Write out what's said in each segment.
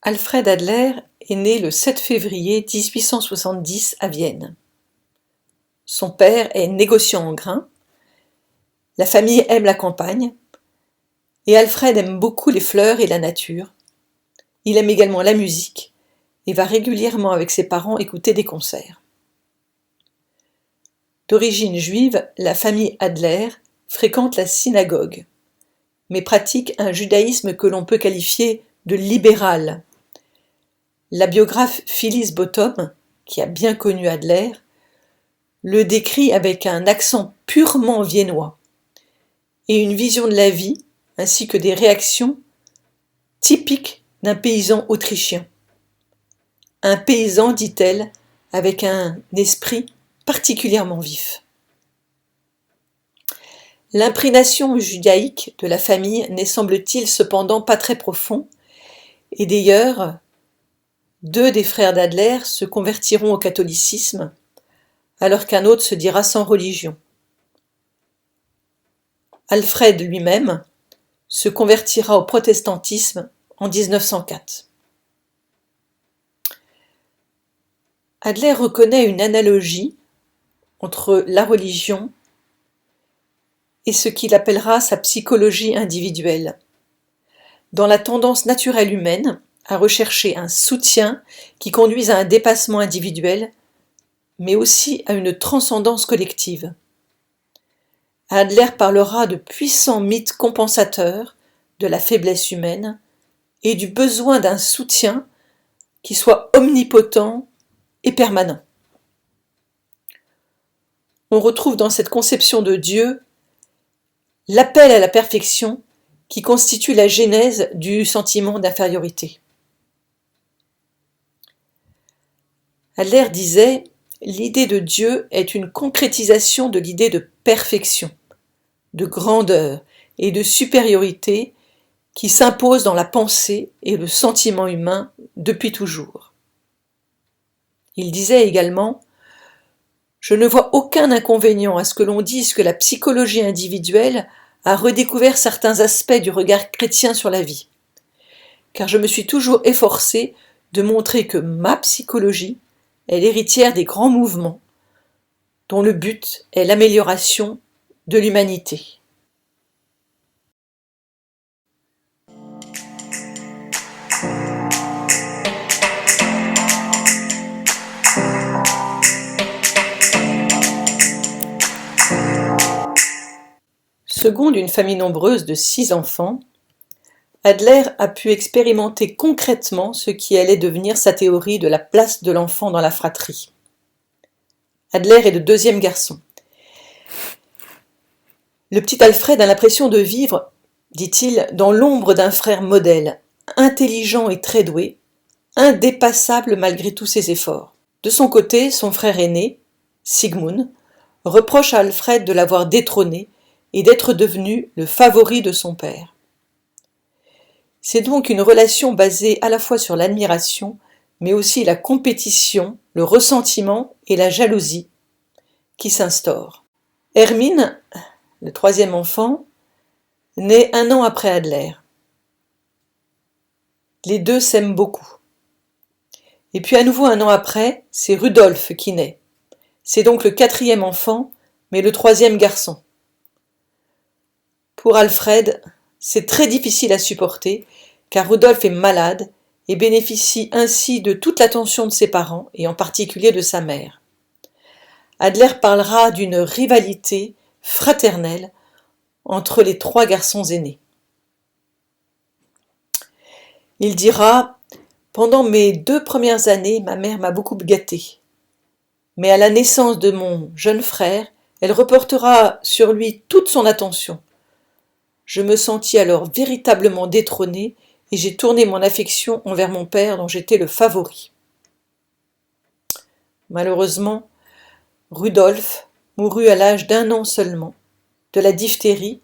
Alfred Adler est né le 7 février 1870 à Vienne. Son père est négociant en grains, la famille aime la campagne, et Alfred aime beaucoup les fleurs et la nature. Il aime également la musique et va régulièrement avec ses parents écouter des concerts. D'origine juive, la famille Adler fréquente la synagogue, mais pratique un judaïsme que l'on peut qualifier de libéral. La biographe Phyllis Bottom, qui a bien connu Adler, le décrit avec un accent purement viennois et une vision de la vie ainsi que des réactions typiques d'un paysan autrichien. Un paysan, dit-elle, avec un esprit particulièrement vif. L'imprégnation judaïque de la famille n'est semble-t-il cependant pas très profond, et d'ailleurs, 2 des frères d'Adler se convertiront au catholicisme, alors qu'un autre se dira sans religion. Alfred lui-même se convertira au protestantisme en 1904. Adler reconnaît une analogie entre la religion et ce qu'il appellera sa psychologie individuelle, dans la tendance naturelle humaine à rechercher un soutien qui conduise à un dépassement individuel, mais aussi à une transcendance collective. Adler parlera de puissants mythes compensateurs de la faiblesse humaine et du besoin d'un soutien qui soit omnipotent et permanent. On retrouve dans cette conception de Dieu l'appel à la perfection qui constitue la genèse du sentiment d'infériorité. Adler disait « L'idée de Dieu est une concrétisation de l'idée de perfection, de grandeur et de supériorité qui s'impose dans la pensée et le sentiment humain depuis toujours. » Il disait également « Je ne vois aucun inconvénient à ce que l'on dise que la psychologie individuelle a redécouvert certains aspects du regard chrétien sur la vie, car je me suis toujours efforcé de montrer que ma psychologie est l'héritière des grands mouvements, dont le but est l'amélioration de l'humanité. » Second d'une famille nombreuse de 6 enfants, Adler a pu expérimenter concrètement ce qui allait devenir sa théorie de la place de l'enfant dans la fratrie. Adler est le 2e garçon. Le petit Alfred a l'impression de vivre, dit-il, dans l'ombre d'un frère modèle, intelligent et très doué, indépassable malgré tous ses efforts. De son côté, son frère aîné, Sigmund, reproche à Alfred de l'avoir détrôné et d'être devenu le favori de son père. C'est donc une relation basée à la fois sur l'admiration, mais aussi la compétition, le ressentiment et la jalousie qui s'instaurent. Hermine, le 3e enfant, naît 1 an après Adler. Les 2 s'aiment beaucoup. Et puis à nouveau 1 an après, c'est Rudolf qui naît. C'est donc le 4e enfant, mais le 3e garçon. Pour Alfred, c'est très difficile à supporter, car Rudolf est malade et bénéficie ainsi de toute l'attention de ses parents, et en particulier de sa mère. Adler parlera d'une rivalité fraternelle entre les 3 garçons aînés. Il dira « Pendant mes 2 premières années, ma mère m'a beaucoup gâté. Mais à la naissance de mon jeune frère, elle reportera sur lui toute son attention. Je me sentis alors véritablement détrôné et j'ai tourné mon affection envers mon père dont j'étais le favori. » Malheureusement, Rudolf mourut à l'âge d'1 an seulement, de la diphtérie,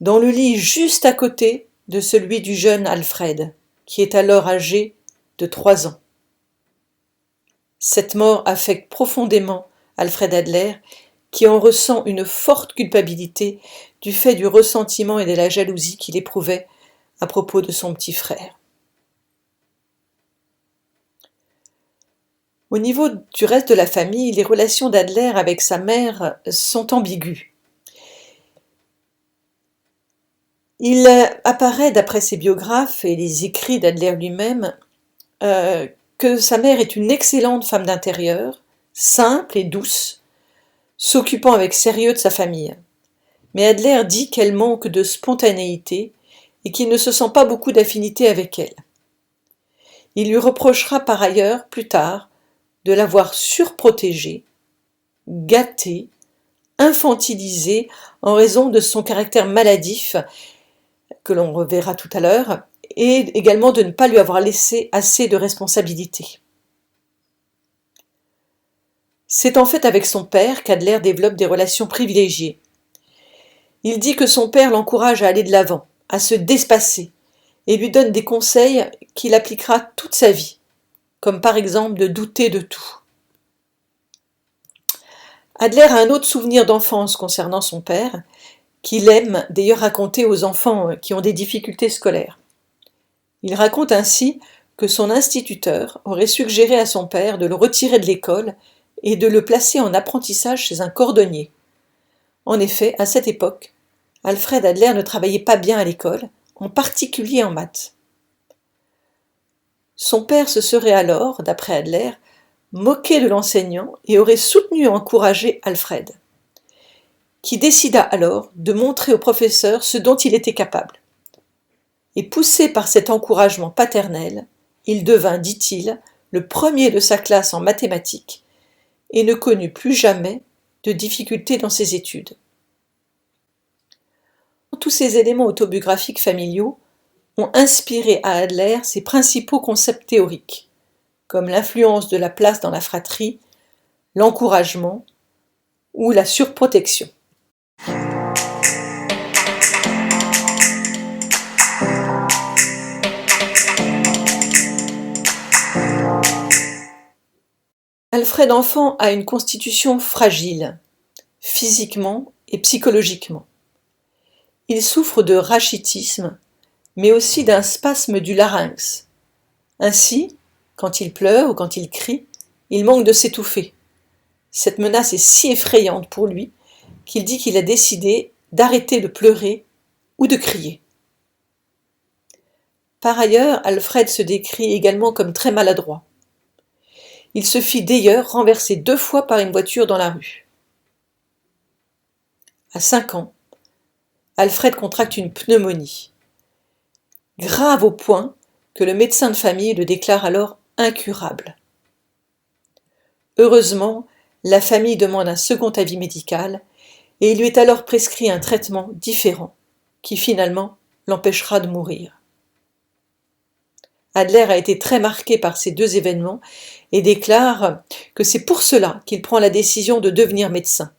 dans le lit juste à côté de celui du jeune Alfred, qui est alors âgé de 3 ans. Cette mort affecte profondément Alfred Adler, qui en ressent une forte culpabilité du fait du ressentiment et de la jalousie qu'il éprouvait à propos de son petit frère. Au niveau du reste de la famille, les relations d'Adler avec sa mère sont ambiguës. Il apparaît, d'après ses biographes et les écrits d'Adler lui-même, que sa mère est une excellente femme d'intérieur, simple et douce, s'occupant avec sérieux de sa famille. Mais Adler dit qu'elle manque de spontanéité et qu'il ne se sent pas beaucoup d'affinité avec elle. Il lui reprochera par ailleurs, plus tard, de l'avoir surprotégée, gâtée, infantilisée en raison de son caractère maladif, que l'on reverra tout à l'heure, et également de ne pas lui avoir laissé assez de responsabilités. C'est en fait avec son père qu'Adler développe des relations privilégiées. Il dit que son père l'encourage à aller de l'avant, à se dépasser, et lui donne des conseils qu'il appliquera toute sa vie, comme par exemple de douter de tout. Adler a un autre souvenir d'enfance concernant son père, qu'il aime d'ailleurs raconter aux enfants qui ont des difficultés scolaires. Il raconte ainsi que son instituteur aurait suggéré à son père de le retirer de l'école et de le placer en apprentissage chez un cordonnier. En effet, à cette époque, Alfred Adler ne travaillait pas bien à l'école, en particulier en maths. Son père se serait alors, d'après Adler, moqué de l'enseignant et aurait soutenu et encouragé Alfred, qui décida alors de montrer au professeur ce dont il était capable. Et poussé par cet encouragement paternel, il devint, dit-il, le premier de sa classe en mathématiques et ne connut plus jamais de difficultés dans ses études. Tous ces éléments autobiographiques familiaux ont inspiré à Adler ses principaux concepts théoriques, comme l'influence de la place dans la fratrie, l'encouragement ou la surprotection. Alfred enfant a une constitution fragile, physiquement et psychologiquement. Il souffre de rachitisme, mais aussi d'un spasme du larynx. Ainsi, quand il pleure ou quand il crie, il manque de s'étouffer. Cette menace est si effrayante pour lui qu'il dit qu'il a décidé d'arrêter de pleurer ou de crier. Par ailleurs, Alfred se décrit également comme très maladroit. Il se fit d'ailleurs renverser 2 fois par une voiture dans la rue. À 5 ans, Alfred contracte une pneumonie, grave au point que le médecin de famille le déclare alors incurable. Heureusement, la famille demande un second avis médical et il lui est alors prescrit un traitement différent qui finalement l'empêchera de mourir. Adler a été très marqué par ces 2 événements et déclare que c'est pour cela qu'il prend la décision de devenir médecin,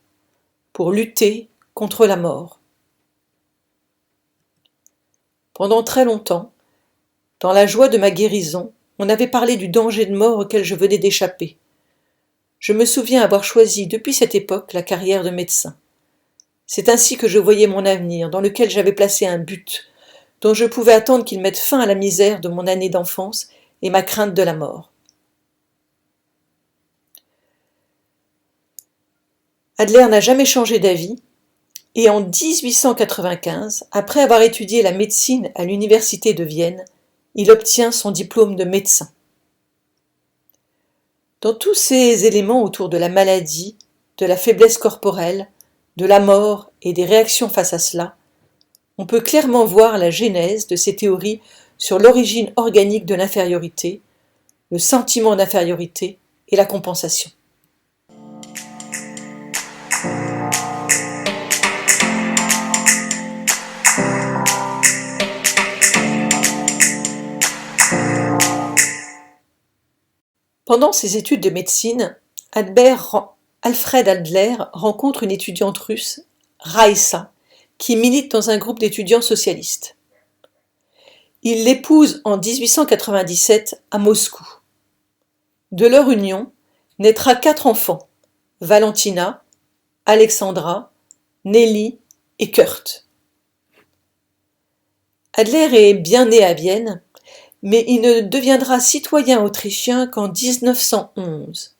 pour lutter contre la mort. Pendant très longtemps, dans la joie de ma guérison, on avait parlé du danger de mort auquel je venais d'échapper. Je me souviens avoir choisi depuis cette époque la carrière de médecin. C'est ainsi que je voyais mon avenir, dans lequel j'avais placé un but, dont je pouvais attendre qu'il mette fin à la misère de mon année d'enfance et ma crainte de la mort. Adler n'a jamais changé d'avis, et en 1895, après avoir étudié la médecine à l'université de Vienne, il obtient son diplôme de médecin. Dans tous ces éléments autour de la maladie, de la faiblesse corporelle, de la mort et des réactions face à cela, on peut clairement voir la genèse de ces théories sur l'origine organique de l'infériorité, le sentiment d'infériorité et la compensation. Pendant ses études de médecine, Alfred Adler rencontre une étudiante russe, Raïssa, qui milite dans un groupe d'étudiants socialistes. Il l'épouse en 1897 à Moscou. De leur union naîtra 4 enfants, Valentina, Alexandra, Nelly et Kurt. Adler est bien né à Vienne, mais il ne deviendra citoyen autrichien qu'en 1911.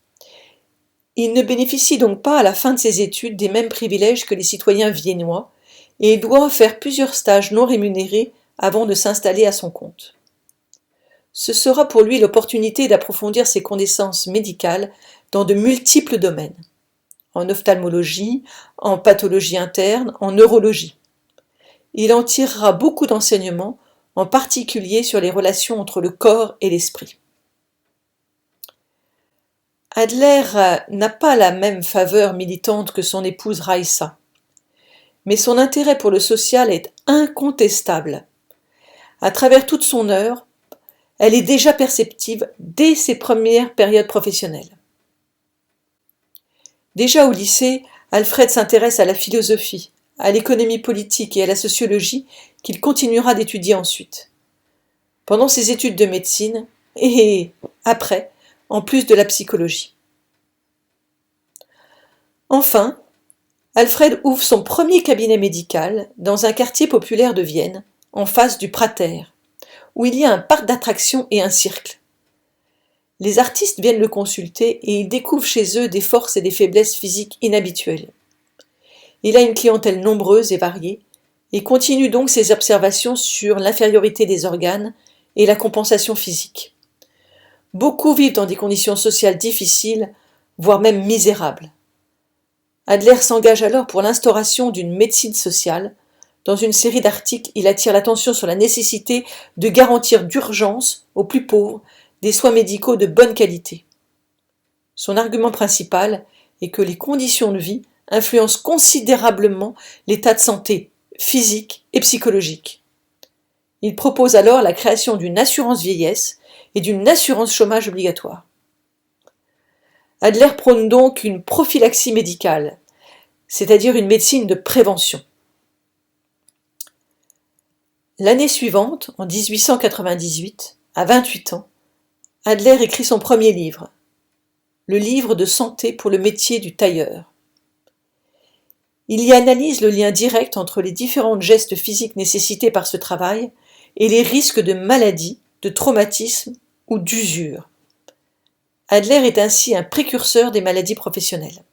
Il ne bénéficie donc pas à la fin de ses études des mêmes privilèges que les citoyens viennois et doit faire plusieurs stages non rémunérés avant de s'installer à son compte. Ce sera pour lui l'opportunité d'approfondir ses connaissances médicales dans de multiples domaines, en ophtalmologie, en pathologie interne, en neurologie. Il en tirera beaucoup d'enseignements, en particulier sur les relations entre le corps et l'esprit. Adler n'a pas la même faveur militante que son épouse Raissa, mais son intérêt pour le social est incontestable. À travers toute son œuvre, elle est déjà perceptible dès ses premières périodes professionnelles. Déjà au lycée, Alfred s'intéresse à la philosophie, à l'économie politique et à la sociologie qu'il continuera d'étudier ensuite. Pendant ses études de médecine et après, en plus de la psychologie. Enfin, Alfred ouvre son premier cabinet médical dans un quartier populaire de Vienne, en face du Prater, où il y a un parc d'attractions et un cirque. Les artistes viennent le consulter et il découvre chez eux des forces et des faiblesses physiques inhabituelles. Il a une clientèle nombreuse et variée et continue donc ses observations sur l'infériorité des organes et la compensation physique. Beaucoup vivent dans des conditions sociales difficiles, voire même misérables. Adler s'engage alors pour l'instauration d'une médecine sociale. Dans une série d'articles, il attire l'attention sur la nécessité de garantir d'urgence aux plus pauvres des soins médicaux de bonne qualité. Son argument principal est que les conditions de vie influencent considérablement l'état de santé physique et psychologique. Il propose alors la création d'une assurance vieillesse et d'une assurance chômage obligatoire. Adler prône donc une prophylaxie médicale, c'est-à-dire une médecine de prévention. L'année suivante, en 1898, à 28 ans, Adler écrit son premier livre, le livre de santé pour le métier du tailleur. Il y analyse le lien direct entre les différents gestes physiques nécessités par ce travail et les risques de maladie, de traumatisme ou d'usure. Adler est ainsi un précurseur des maladies professionnelles.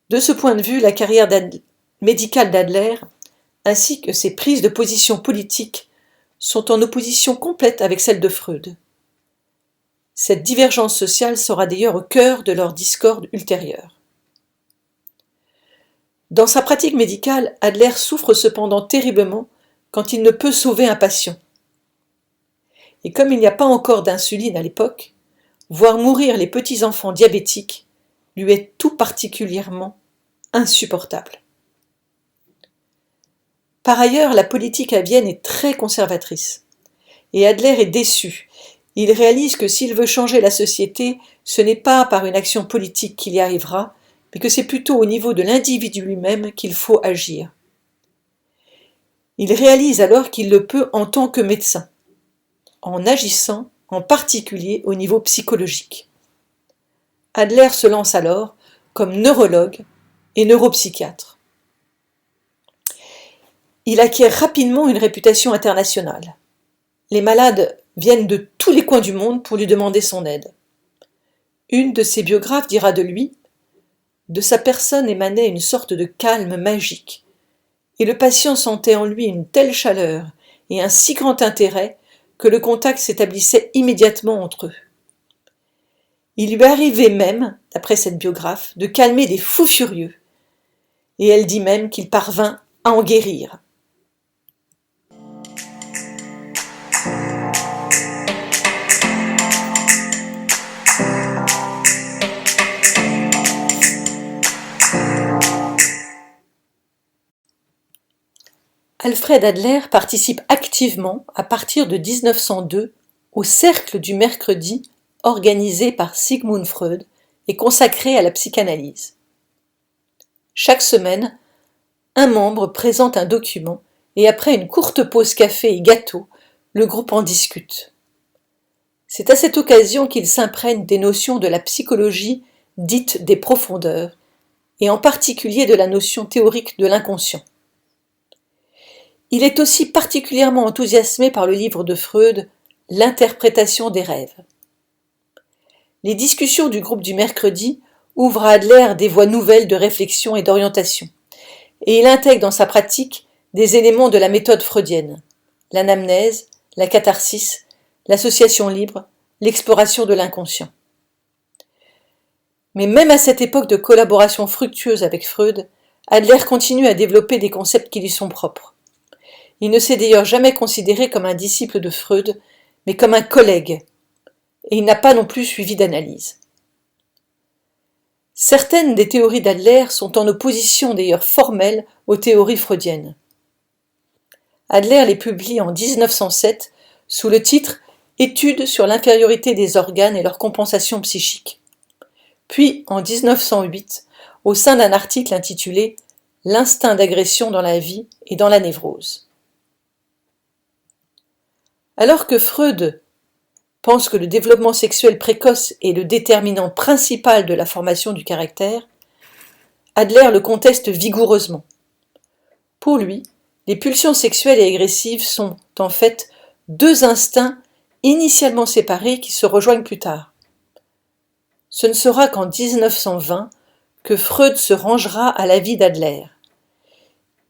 De ce point de vue, la carrière médicale d'Adler, ainsi que ses prises de position politiques, sont en opposition complète avec celle de Freud. Cette divergence sociale sera d'ailleurs au cœur de leur discorde ultérieure. Dans sa pratique médicale, Adler souffre cependant terriblement quand il ne peut sauver un patient. Et comme il n'y a pas encore d'insuline à l'époque, voir mourir les petits-enfants diabétiques lui est tout particulièrement insupportable. Par ailleurs, la politique à Vienne est très conservatrice, et Adler est déçu. Il réalise que s'il veut changer la société, ce n'est pas par une action politique qu'il y arrivera, mais que c'est plutôt au niveau de l'individu lui-même qu'il faut agir. Il réalise alors qu'il le peut en tant que médecin, en agissant en particulier au niveau psychologique. Adler se lance alors comme neurologue et neuropsychiatre. Il acquiert rapidement une réputation internationale. Les malades viennent de tous les coins du monde pour lui demander son aide. Une de ses biographes dira de lui « De sa personne émanait une sorte de calme magique, et le patient sentait en lui une telle chaleur et un si grand intérêt que le contact s'établissait immédiatement entre eux. Il lui arrivait même, d'après cette biographe, de calmer des fous furieux, et elle dit même qu'il parvint à en guérir. Alfred Adler participe activement, à partir de 1902, au Cercle du mercredi organisé par Sigmund Freud et consacré à la psychanalyse. Chaque semaine, un membre présente un document et après une courte pause café et gâteau, le groupe en discute. C'est à cette occasion qu'il s'imprègne des notions de la psychologie dite des profondeurs, et en particulier de la notion théorique de l'inconscient. Il est aussi particulièrement enthousiasmé par le livre de Freud, L'interprétation des rêves. Les discussions du groupe du mercredi ouvrent à Adler des voies nouvelles de réflexion et d'orientation, et il intègre dans sa pratique des éléments de la méthode freudienne, l'anamnèse, la catharsis, l'association libre, l'exploration de l'inconscient. Mais même à cette époque de collaboration fructueuse avec Freud, Adler continue à développer des concepts qui lui sont propres. Il ne s'est d'ailleurs jamais considéré comme un disciple de Freud, mais comme un collègue, et il n'a pas non plus suivi d'analyse. Certaines des théories d'Adler sont en opposition d'ailleurs formelle aux théories freudiennes. Adler les publie en 1907 sous le titre « Études sur l'infériorité des organes et leur compensation psychique », puis en 1908 au sein d'un article intitulé « L'instinct d'agression dans la vie et dans la névrose ». Alors que Freud pense que le développement sexuel précoce est le déterminant principal de la formation du caractère, Adler le conteste vigoureusement. Pour lui, les pulsions sexuelles et agressives sont en fait deux instincts initialement séparés qui se rejoignent plus tard. Ce ne sera qu'en 1920 que Freud se rangera à l'avis d'Adler.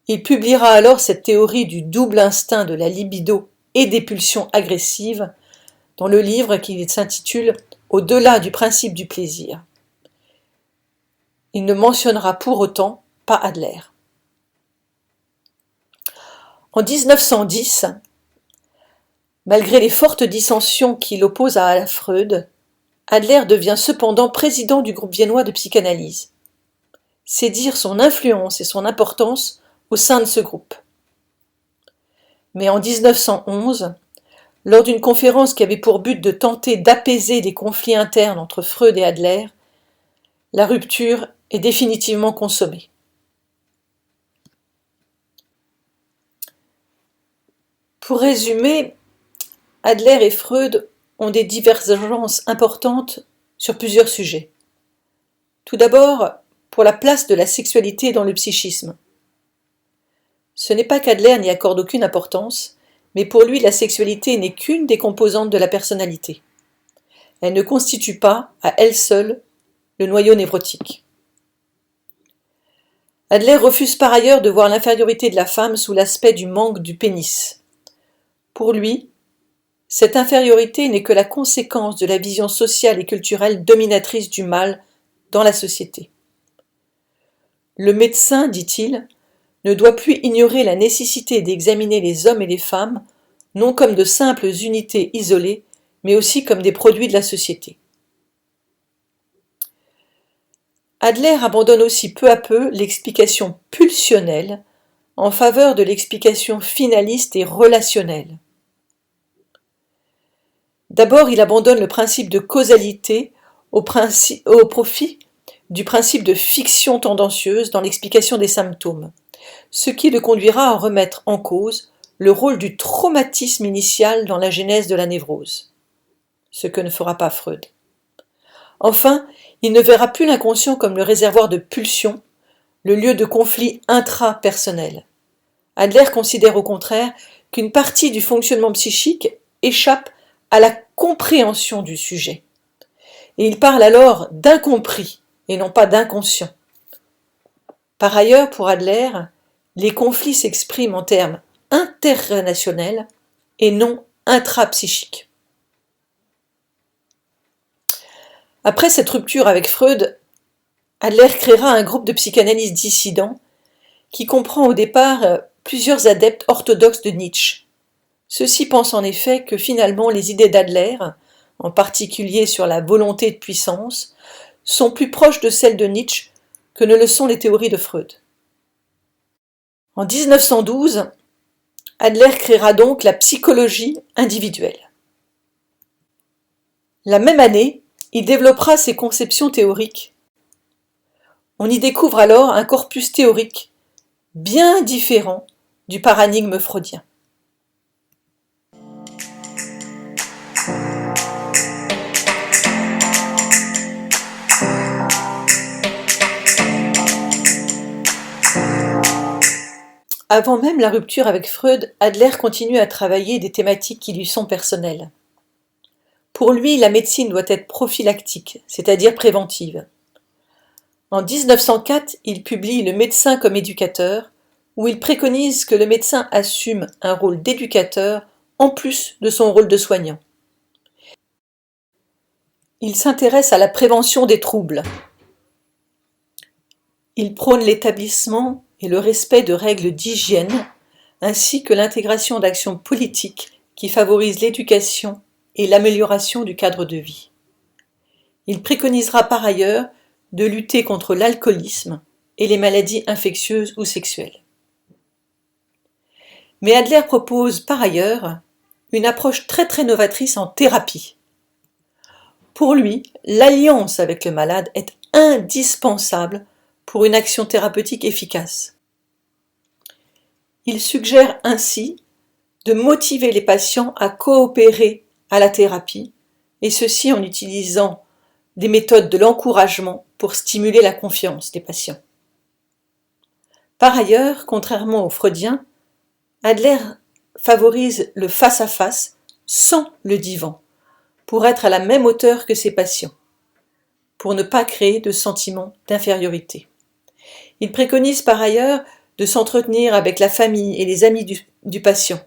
Il publiera alors cette théorie du double instinct de la libido et des pulsions agressives dans le livre qui s'intitule « Au-delà du principe du plaisir ». Il ne mentionnera pour autant pas Adler. En 1910, malgré les fortes dissensions qui l'opposent à Freud, Adler devient cependant président du groupe viennois de psychanalyse. C'est dire son influence et son importance au sein de ce groupe. Mais en 1911, lors d'une conférence qui avait pour but de tenter d'apaiser les conflits internes entre Freud et Adler, la rupture est définitivement consommée. Pour résumer, Adler et Freud ont des divergences importantes sur plusieurs sujets. Tout d'abord, pour la place de la sexualité dans le psychisme. Ce n'est pas qu'Adler n'y accorde aucune importance, mais pour lui la sexualité n'est qu'une des composantes de la personnalité. Elle ne constitue pas, à elle seule, le noyau névrotique. Adler refuse par ailleurs de voir l'infériorité de la femme sous l'aspect du manque du pénis. Pour lui, cette infériorité n'est que la conséquence de la vision sociale et culturelle dominatrice du mâle dans la société. Le médecin, dit-il, ne doit plus ignorer la nécessité d'examiner les hommes et les femmes, non comme de simples unités isolées, mais aussi comme des produits de la société. Adler abandonne aussi peu à peu l'explication pulsionnelle en faveur de l'explication finaliste et relationnelle. D'abord, il abandonne le principe de causalité au profit du principe de fiction tendancieuse dans l'explication des symptômes, ce qui le conduira à remettre en cause le rôle du traumatisme initial dans la genèse de la névrose, ce que ne fera pas Freud. Enfin, il ne verra plus l'inconscient comme le réservoir de pulsions, le lieu de conflits intrapersonnels. Adler considère au contraire qu'une partie du fonctionnement psychique échappe à la compréhension du sujet. Et il parle alors d'incompris et non pas d'inconscient. Par ailleurs, pour Adler, les conflits s'expriment en termes interrelationnels et non intrapsychiques. Après cette rupture avec Freud, Adler créera un groupe de psychanalyse dissident qui comprend au départ plusieurs adeptes orthodoxes de Nietzsche. Ceux-ci pensent en effet que finalement les idées d'Adler, en particulier sur la volonté de puissance, sont plus proches de celles de Nietzsche que ne le sont les théories de Freud. En 1912, Adler créera donc la psychologie individuelle. La même année, il développera ses conceptions théoriques. On y découvre alors un corpus théorique bien différent du paradigme freudien. Avant même la rupture avec Freud, Adler continue à travailler des thématiques qui lui sont personnelles. Pour lui, la médecine doit être prophylactique, c'est-à-dire préventive. En 1904, il publie Le médecin comme éducateur, où il préconise que le médecin assume un rôle d'éducateur en plus de son rôle de soignant. Il s'intéresse à la prévention des troubles. Il prône l'établissement et le respect de règles d'hygiène, ainsi que l'intégration d'actions politiques qui favorisent l'éducation et l'amélioration du cadre de vie. Il préconisera par ailleurs de lutter contre l'alcoolisme et les maladies infectieuses ou sexuelles. Mais Adler propose par ailleurs une approche très novatrice en thérapie. Pour lui, l'alliance avec le malade est indispensable pour une action thérapeutique efficace. Il suggère ainsi de motiver les patients à coopérer à la thérapie, et ceci en utilisant des méthodes de l'encouragement pour stimuler la confiance des patients. Par ailleurs, contrairement aux Freudiens, Adler favorise le face-à-face sans le divan, pour être à la même hauteur que ses patients, pour ne pas créer de sentiment d'infériorité. Il préconise par ailleurs de s'entretenir avec la famille et les amis du patient.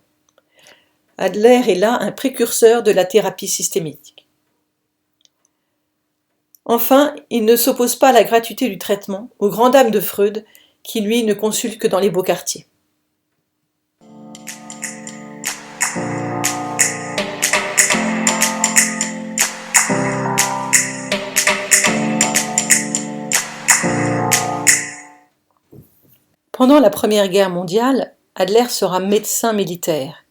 Adler est là un précurseur de la thérapie systémique. Enfin, il ne s'oppose pas à la gratuité du traitement, aux grandes dames de Freud, qui lui ne consulte que dans les beaux quartiers. Pendant la Première Guerre mondiale, Adler sera médecin militaire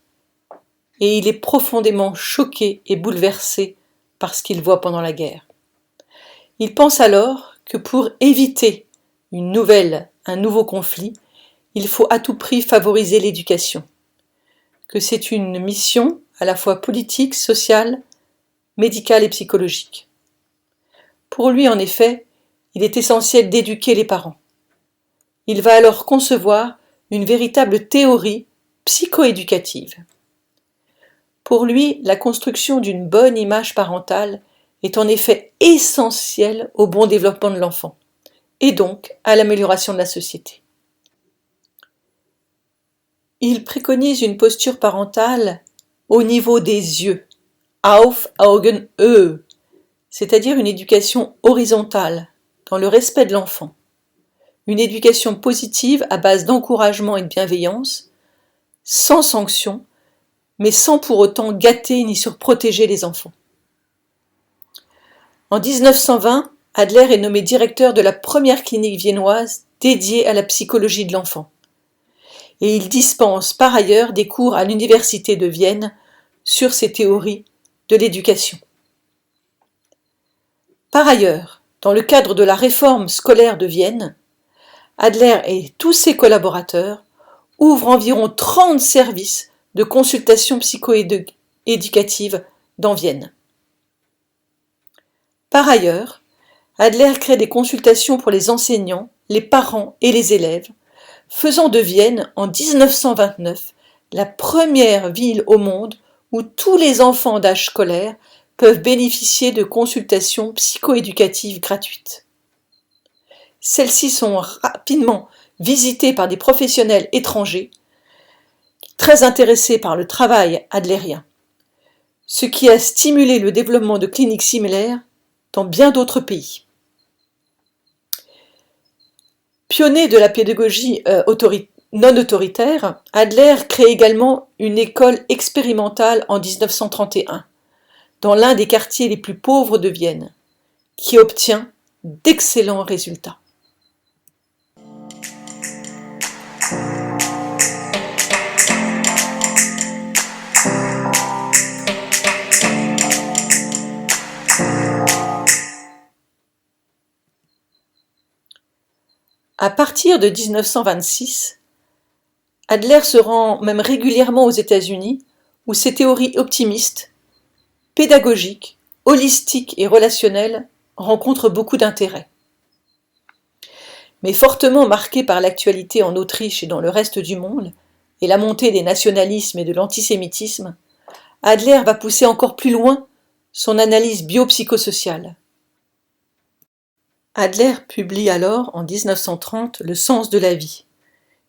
et il est profondément choqué et bouleversé par ce qu'il voit pendant la guerre. Il pense alors que pour éviter un nouveau conflit, il faut à tout prix favoriser l'éducation, que c'est une mission à la fois politique, sociale, médicale et psychologique. Pour lui, en effet, il est essentiel d'éduquer les parents. Il va alors concevoir une véritable théorie psychoéducative. Pour lui, la construction d'une bonne image parentale est en effet essentielle au bon développement de l'enfant, et donc à l'amélioration de la société. Il préconise une posture parentale au niveau des yeux, auf Augenhöhe, c'est-à-dire une éducation horizontale, dans le respect de l'enfant. Une éducation positive à base d'encouragement et de bienveillance, sans sanction, mais sans pour autant gâter ni surprotéger les enfants. En 1920, Adler est nommé directeur de la première clinique viennoise dédiée à la psychologie de l'enfant. Et il dispense par ailleurs des cours à l'université de Vienne sur ces théories de l'éducation. Par ailleurs, dans le cadre de la réforme scolaire de Vienne, Adler et tous ses collaborateurs ouvrent environ 30 services de consultation psycho-éducative dans Vienne. Par ailleurs, Adler crée des consultations pour les enseignants, les parents et les élèves, faisant de Vienne, en 1929, la première ville au monde où tous les enfants d'âge scolaire peuvent bénéficier de consultations psychoéducatives gratuites. Celles-ci sont rapidement visitées par des professionnels étrangers très intéressés par le travail adlérien, ce qui a stimulé le développement de cliniques similaires dans bien d'autres pays. Pionnier de la pédagogie non autoritaire, Adler crée également une école expérimentale en 1931, dans l'un des quartiers les plus pauvres de Vienne, qui obtient d'excellents résultats. À partir de 1926, Adler se rend même régulièrement aux États-Unis, où ses théories optimistes, pédagogiques, holistiques et relationnelles rencontrent beaucoup d'intérêt. mais fortement marqué par l'actualité en Autriche et dans le reste du monde, et la montée des nationalismes et de l'antisémitisme, Adler va pousser encore plus loin son analyse biopsychosociale. Adler publie alors, en 1930, Le sens de la vie.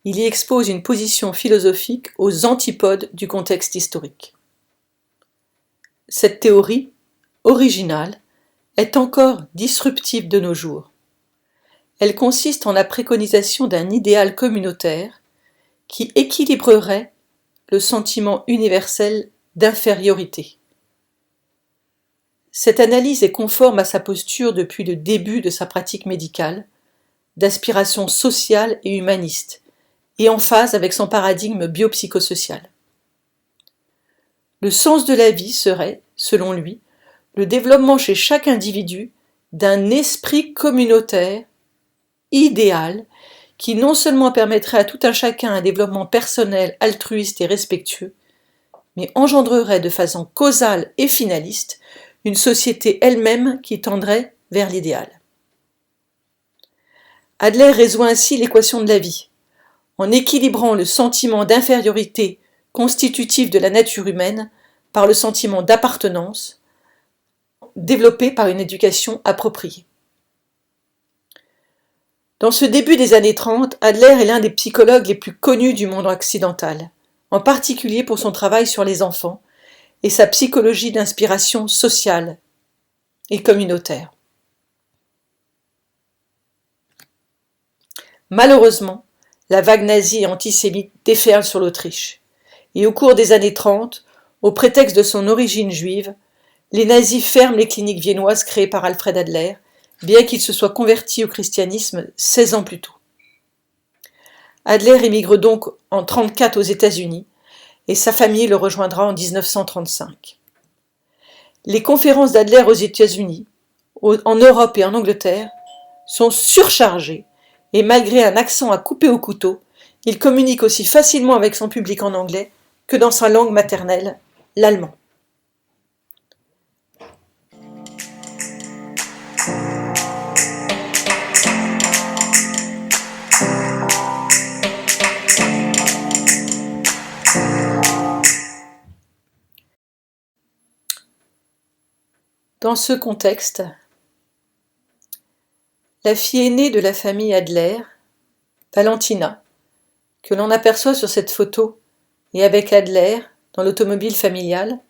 Il y expose une position philosophique aux antipodes du contexte historique. Cette théorie, originale, est encore disruptive de nos jours. Elle consiste en la préconisation d'un idéal communautaire qui équilibrerait le sentiment universel d'infériorité. Cette analyse est conforme à sa posture depuis le début de sa pratique médicale, d'aspiration sociale et humaniste, et en phase avec son paradigme biopsychosocial. Le sens de la vie serait, selon lui, le développement chez chaque individu d'un esprit communautaire idéal qui non seulement permettrait à tout un chacun un développement personnel, altruiste et respectueux, mais engendrerait de façon causale et finaliste une société elle-même qui tendrait vers l'idéal. Adler résout ainsi l'équation de la vie, en équilibrant le sentiment d'infériorité constitutif de la nature humaine par le sentiment d'appartenance, développé par une éducation appropriée. Dans ce début des années 30, Adler est l'un des psychologues les plus connus du monde occidental, en particulier pour son travail sur les enfants et sa psychologie d'inspiration sociale et communautaire. Malheureusement, la vague nazie et antisémite déferle sur l'Autriche, et au cours des années 30, au prétexte de son origine juive, les nazis ferment les cliniques viennoises créées par Alfred Adler, bien qu'il se soit converti au christianisme 16 ans plus tôt. Adler émigre donc en 1934 aux États-Unis et sa famille le rejoindra en 1935. Les conférences d'Adler aux États-Unis, en Europe et en Angleterre sont surchargées et malgré un accent à couper au couteau, il communique aussi facilement avec son public en anglais que dans sa langue maternelle, l'allemand. Dans ce contexte, la fille aînée de la famille Adler, Valentina, que l'on aperçoit sur cette photo et avec Adler dans l'automobile familiale,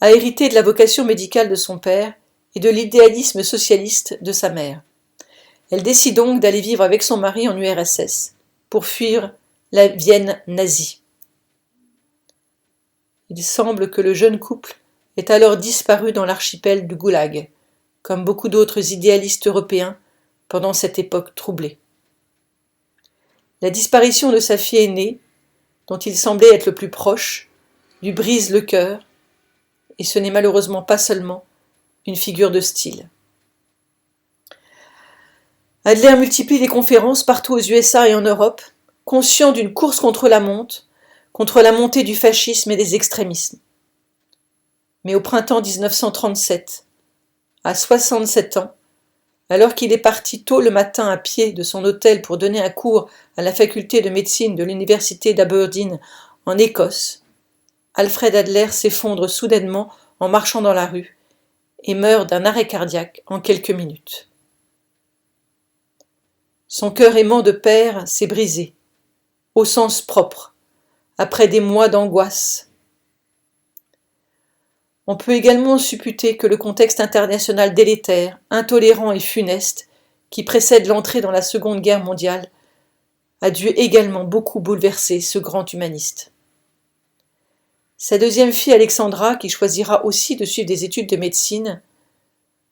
a hérité de la vocation médicale de son père et de l'idéalisme socialiste de sa mère. Elle décide donc d'aller vivre avec son mari en URSS pour fuir la Vienne nazie. Il semble que le jeune couple ait alors disparu dans l'archipel du Goulag, comme beaucoup d'autres idéalistes européens pendant cette époque troublée. La disparition de sa fille aînée, dont il semblait être le plus proche, lui brise le cœur, et ce n'est malheureusement pas seulement une figure de style. Adler multiplie les conférences partout aux USA et en Europe, conscient d'une course contre la montée du fascisme et des extrémismes. Mais au printemps 1937, à 67 ans, alors qu'il est parti tôt le matin à pied de son hôtel pour donner un cours à la faculté de médecine de l'université d'Aberdeen en Écosse, Alfred Adler s'effondre soudainement en marchant dans la rue et meurt d'un arrêt cardiaque en quelques minutes. Son cœur aimant de père s'est brisé, au sens propre, après des mois d'angoisse. On peut également supputer que le contexte international délétère, intolérant et funeste qui précède l'entrée dans la Seconde Guerre mondiale a dû également beaucoup bouleverser ce grand humaniste. Sa deuxième fille Alexandra, qui choisira aussi de suivre des études de médecine,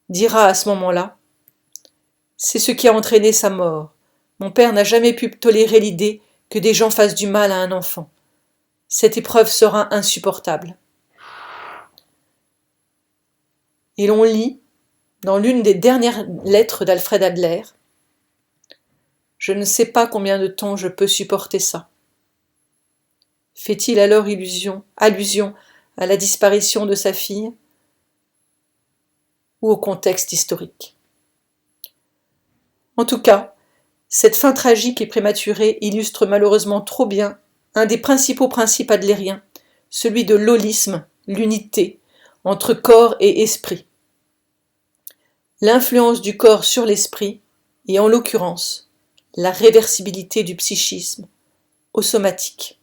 dira à ce moment-là « C'est ce qui a entraîné sa mort. Mon père n'a jamais pu tolérer l'idée que des gens fassent du mal à un enfant. Cette épreuve sera insupportable. » Et l'on lit, dans l'une des dernières lettres d'Alfred Adler, « Je ne sais pas combien de temps je peux supporter ça. » Fait-il alors allusion à la disparition de sa fille ou au contexte historique? En tout cas, Cette fin tragique et prématurée illustre malheureusement trop bien un des principaux principes adlériens, celui de l'holisme, l'unité, entre corps et esprit. L'influence du corps sur l'esprit, et en l'occurrence, la réversibilité du psychisme, au somatique.